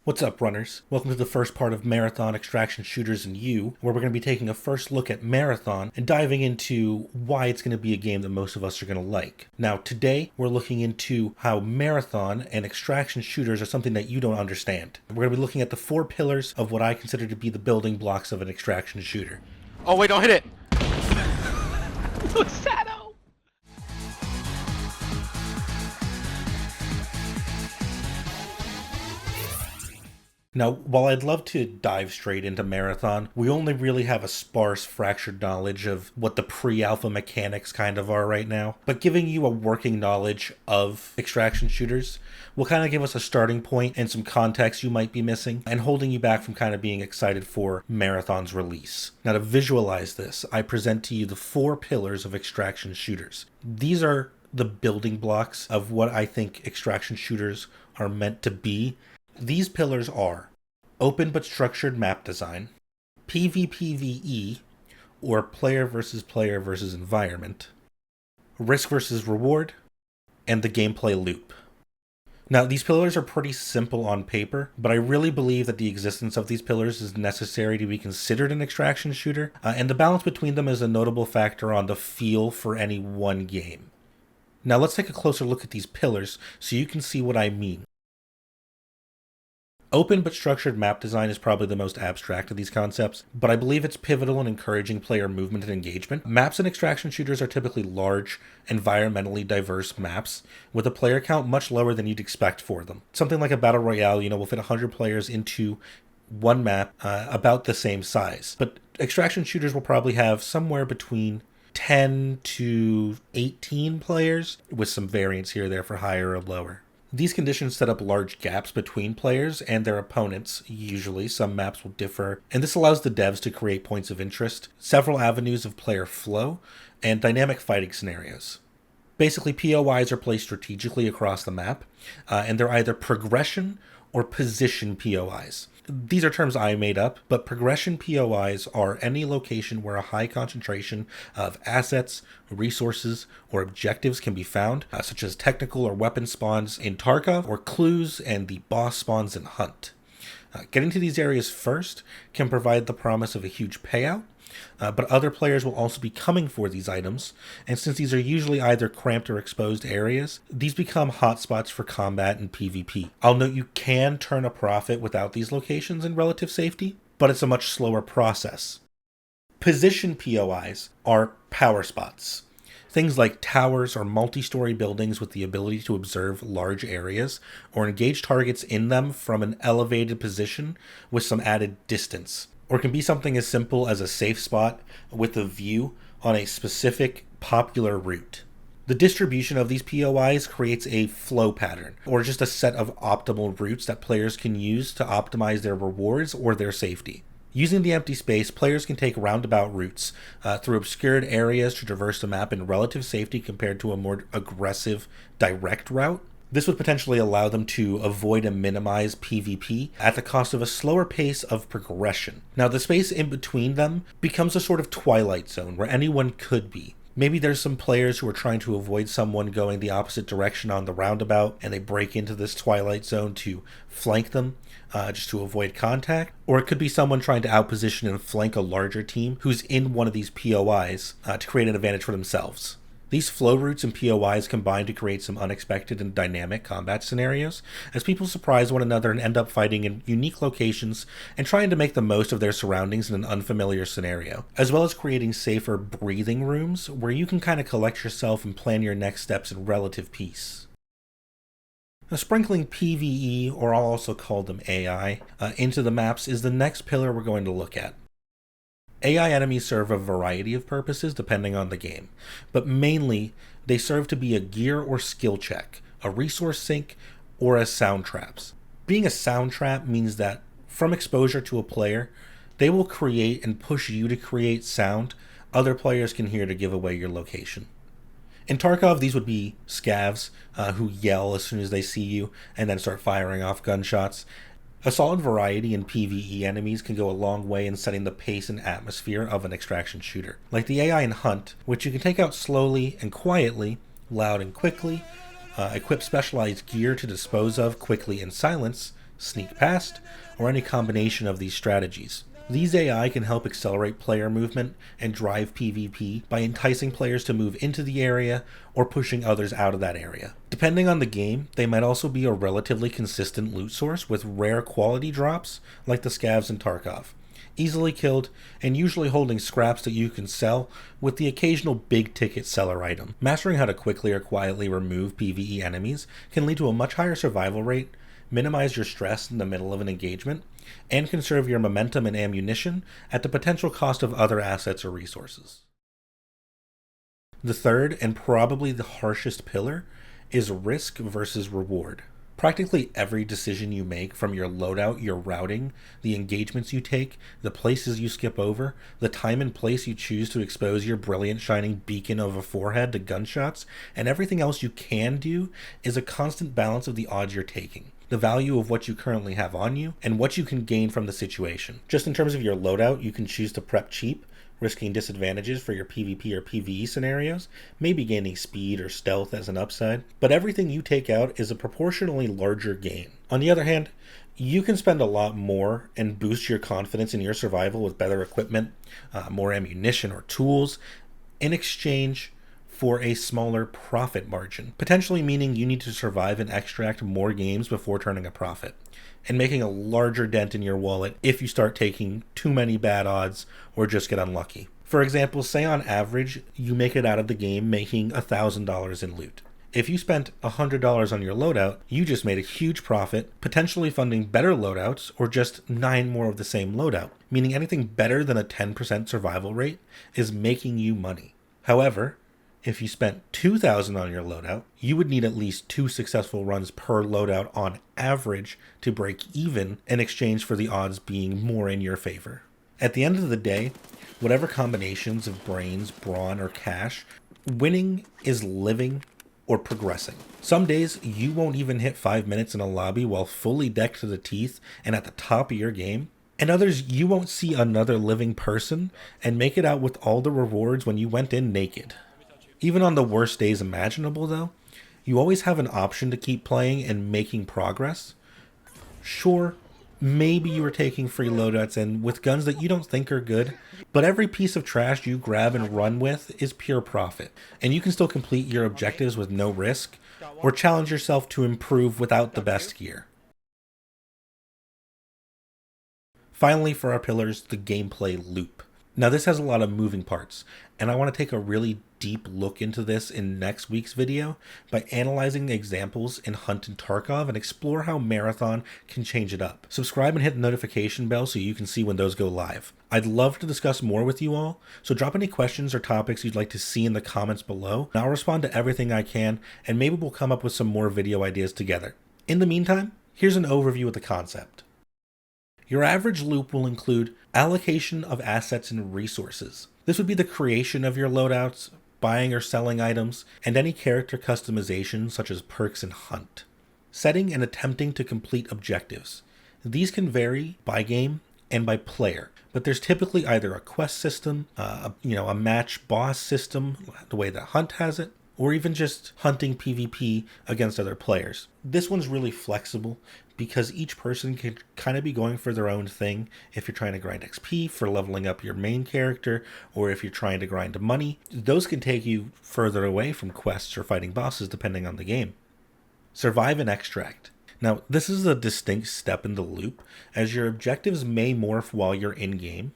What's up, runners? Welcome to the first part of Marathon Extraction Shooters and You, where we're going to be taking a first look at Marathon and diving into why it's going to be a game that most of us are going to like. Now, today, we're looking into how Marathon and extraction shooters are something that you don't understand. We're going to be looking at the four pillars of what I consider to be the building blocks of an extraction shooter. Oh wait, don't hit it! Look, Sadow! Now, while I'd love to dive straight into Marathon, we only really have a sparse, fractured knowledge of what the pre-alpha mechanics kind of are right now. But giving you a working knowledge of extraction shooters will kind of give us a starting point and some context you might be missing, and holding you back from kind of being excited for Marathon's release. Now, to visualize this, I present to you the four pillars of extraction shooters. These are the building blocks of what I think extraction shooters are meant to be. These pillars are open but structured map design, PVPVE, or player versus environment, risk versus reward, and the gameplay loop. Now, these pillars are pretty simple on paper, but I really believe that the existence of these pillars is necessary to be considered an extraction shooter, and the balance between them is a notable factor on the feel for any one game. Now, let's take a closer look at these pillars so you can see what I mean. Open but structured map design is probably the most abstract of these concepts, but I believe it's pivotal in encouraging player movement and engagement. Maps in extraction shooters are typically large, environmentally diverse maps, with a player count much lower than you'd expect for them. Something like a battle royale, will fit 100 players into one map about the same size. But extraction shooters will probably have somewhere between 10 to 18 players, with some variance here or there for higher or lower. These conditions set up large gaps between players and their opponents. Usually, some maps will differ, and this allows the devs to create points of interest, several avenues of player flow, and dynamic fighting scenarios. Basically, POIs are placed strategically across the map, and they're either progression or position POIs. These are terms I made up, but progression POIs are any location where a high concentration of assets, resources, or objectives can be found, such as technical or weapon spawns in Tarkov, or clues and the boss spawns in Hunt. Getting to these areas first can provide the promise of a huge payout, but other players will also be coming for these items, and since these are usually either cramped or exposed areas, these become hotspots for combat and PvP. I'll note you can turn a profit without these locations in relative safety, but it's a much slower process. Position POIs are power spots. Things like towers or multi-story buildings with the ability to observe large areas or engage targets in them from an elevated position with some added distance. Or it can be something as simple as a safe spot with a view on a specific popular route. The distribution of these POIs creates a flow pattern, or just a set of optimal routes that players can use to optimize their rewards or their safety. Using the empty space, players can take roundabout routes through obscured areas to traverse the map in relative safety compared to a more aggressive direct route. This would potentially allow them to avoid and minimize PvP at the cost of a slower pace of progression. Now, the space in between them becomes a sort of twilight zone where anyone could be. Maybe there's some players who are trying to avoid someone going the opposite direction on the roundabout, and they break into this twilight zone to flank them, just to avoid contact. Or it could be someone trying to outposition and flank a larger team who's in one of these POIs to create an advantage for themselves. These flow routes and POIs combine to create some unexpected and dynamic combat scenarios, as people surprise one another and end up fighting in unique locations and trying to make the most of their surroundings in an unfamiliar scenario, as well as creating safer breathing rooms where you can kind of collect yourself and plan your next steps in relative peace. Now, sprinkling PvE, or I'll also call them AI, into the maps is the next pillar we're going to look at. AI enemies serve a variety of purposes depending on the game, but mainly they serve to be a gear or skill check, a resource sink, or as sound traps. Being a sound trap means that from exposure to a player, they will create and push you to create sound other players can hear to give away your location. In Tarkov, these would be scavs who yell as soon as they see you and then start firing off gunshots. A solid variety in PvE enemies can go a long way in setting the pace and atmosphere of an extraction shooter. Like the AI in Hunt, which you can take out slowly and quietly, loud and quickly, equip specialized gear to dispose of quickly in silence, sneak past, or any combination of these strategies. These AI can help accelerate player movement and drive PvP by enticing players to move into the area or pushing others out of that area. Depending on the game, they might also be a relatively consistent loot source with rare quality drops like the scavs in Tarkov. Easily killed, and usually holding scraps that you can sell, with the occasional big ticket seller item. Mastering how to quickly or quietly remove PvE enemies can lead to a much higher survival rate, minimize your stress in the middle of an engagement, and conserve your momentum and ammunition at the potential cost of other assets or resources. The third, and probably the harshest pillar, is risk versus reward. Practically every decision you make, from your loadout, your routing, the engagements you take, the places you skip over, the time and place you choose to expose your brilliant shining beacon of a forehead to gunshots, and everything else you can do, is a constant balance of the odds you're taking, the value of what you currently have on you, and what you can gain from the situation. Just in terms of your loadout, you can choose to prep cheap, risking disadvantages for your PvP or PvE scenarios, maybe gaining speed or stealth as an upside, but everything you take out is a proportionally larger gain. On the other hand, you can spend a lot more and boost your confidence in your survival with better equipment, more ammunition or tools, in exchange for a smaller profit margin, potentially meaning you need to survive and extract more games before turning a profit, and making a larger dent in your wallet if you start taking too many bad odds or just get unlucky. For example, say on average you make it out of the game making $1,000 in loot. If you spent $100 on your loadout, you just made a huge profit, potentially funding better loadouts or just 9 more of the same loadout, meaning anything better than a 10% survival rate is making you money. However, if you spent $2,000 on your loadout, you would need at least 2 successful runs per loadout on average to break even, in exchange for the odds being more in your favor. At the end of the day, whatever combinations of brains, brawn, or cash, winning is living or progressing. Some days you won't even hit 5 minutes in a lobby while fully decked to the teeth and at the top of your game. And others, you won't see another living person and make it out with all the rewards when you went in naked. Even on the worst days imaginable, though, you always have an option to keep playing and making progress. Sure, maybe you were taking free loadouts and with guns that you don't think are good, but every piece of trash you grab and run with is pure profit, and you can still complete your objectives with no risk, or challenge yourself to improve without the best gear. Finally, for our pillars, the gameplay loop. Now this has a lot of moving parts, and I want to take a really deep look into this in next week's video by analyzing the examples in Hunt and Tarkov and explore how Marathon can change it up. Subscribe and hit the notification bell so you can see when those go live. I'd love to discuss more with you all, so drop any questions or topics you'd like to see in the comments below, and I'll respond to everything I can, and maybe we'll come up with some more video ideas together. In the meantime, here's an overview of the concept. Your average loop will include allocation of assets and resources. This would be the creation of your loadouts, buying or selling items, and any character customization such as perks and hunt. Setting and attempting to complete objectives. These can vary by game and by player, but there's typically either a quest system, a match boss system, the way that Hunt has it, or even just hunting PvP against other players. This one's really flexible because each person can kind of be going for their own thing. If you're trying to grind XP for leveling up your main character, or if you're trying to grind money, those can take you further away from quests or fighting bosses depending on the game. Survive and extract. Now, this is a distinct step in the loop, as your objectives may morph while you're in-game,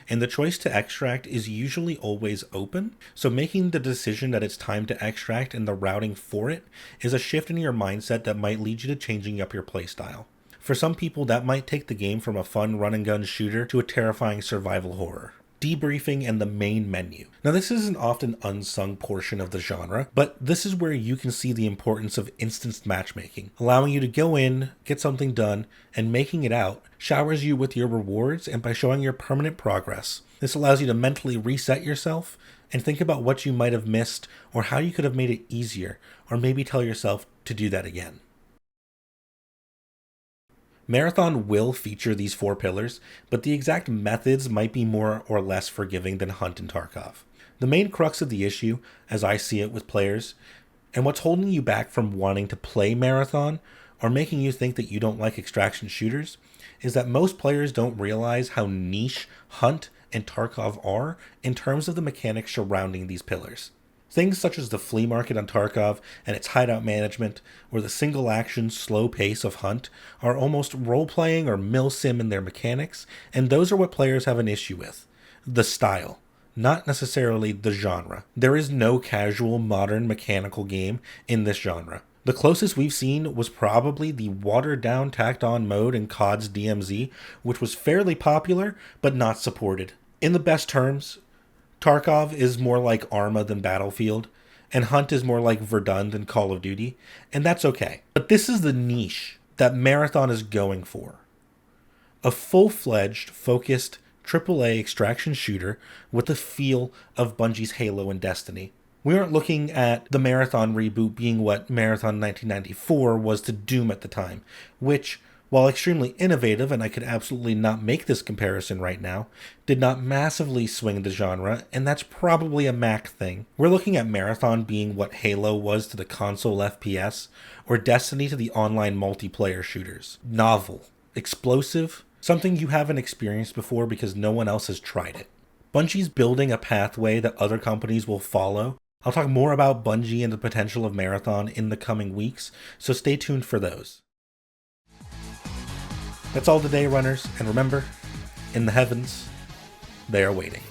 and the choice to extract is usually always open, so making the decision that it's time to extract and the routing for it is a shift in your mindset that might lead you to changing up your playstyle. For some people, that might take the game from a fun run-and-gun shooter to a terrifying survival horror. Debriefing and the main menu. Now, this is an often unsung portion of the genre, but this is where you can see the importance of instanced matchmaking, allowing you to go in, get something done, and making it out showers you with your rewards and by showing your permanent progress. This allows you to mentally reset yourself and think about what you might have missed or how you could have made it easier, or maybe tell yourself to do that again. Marathon will feature these 4 pillars, but the exact methods might be more or less forgiving than Hunt and Tarkov. The main crux of the issue, as I see it with players, and what's holding you back from wanting to play Marathon, or making you think that you don't like extraction shooters is that most players don't realize how niche Hunt and Tarkov are in terms of the mechanics surrounding these pillars. Things such as the flea market on Tarkov and its hideout management, or the single action slow pace of Hunt, are almost role playing or milsim in their mechanics, and those are what players have an issue with. The style, not necessarily the genre. There is no casual modern mechanical game in this genre. The closest we've seen was probably the watered down tacked on mode in COD's DMZ, which was fairly popular but not supported. In the best terms, Tarkov is more like Arma than Battlefield, and Hunt is more like Verdun than Call of Duty, and that's okay. But this is the niche that Marathon is going for. A full-fledged, focused AAA extraction shooter with the feel of Bungie's Halo and Destiny. We aren't looking at the Marathon reboot being what Marathon 1994 was to Doom at the time, which, while extremely innovative, and I could absolutely not make this comparison right now, did not massively swing the genre, and that's probably a Mac thing. We're looking at Marathon being what Halo was to the console FPS, or Destiny to the online multiplayer shooters. Novel, explosive, something you haven't experienced before because no one else has tried it. Bungie's building a pathway that other companies will follow. I'll talk more about Bungie and the potential of Marathon in the coming weeks, so stay tuned for those. That's all today, runners, and remember, in the heavens, they are waiting.